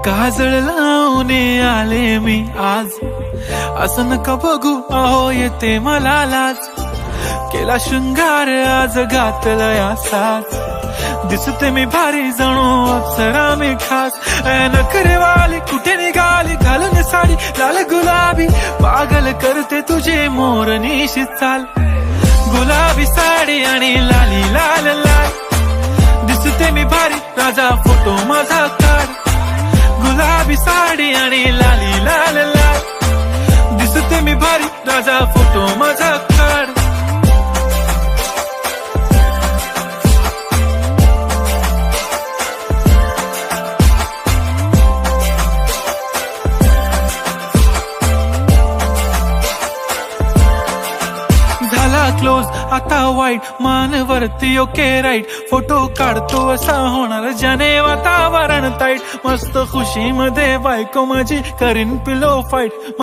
काजळ लावून आले मी आज, असं नका बघू अहो येते मला लाज. केला शृंगार आज घातला साज, दिसते मी भारी जणू अप्सरा मी खास. नखरेवाली कुठे निघाली घालून साडी लाल गुलाबी, पागल करते तुझे मोरनीशी चाल. गुलाबी साडी आणि लाली लाल लाल, दिसते मी भारी राजा फोटो माझा काढ. गुलाबी साडी आणि लाली लाल लाल, दिसते मी भारी राजा फोटो माझा काढ. झाला क्लोज आता वाईट, मानवरती ओके राईट. फोटो काढतो असा होणार ज्याने वातावरण ताईट. मस्त खुशी मध्ये बायको माझी करीन पिलो फाईट.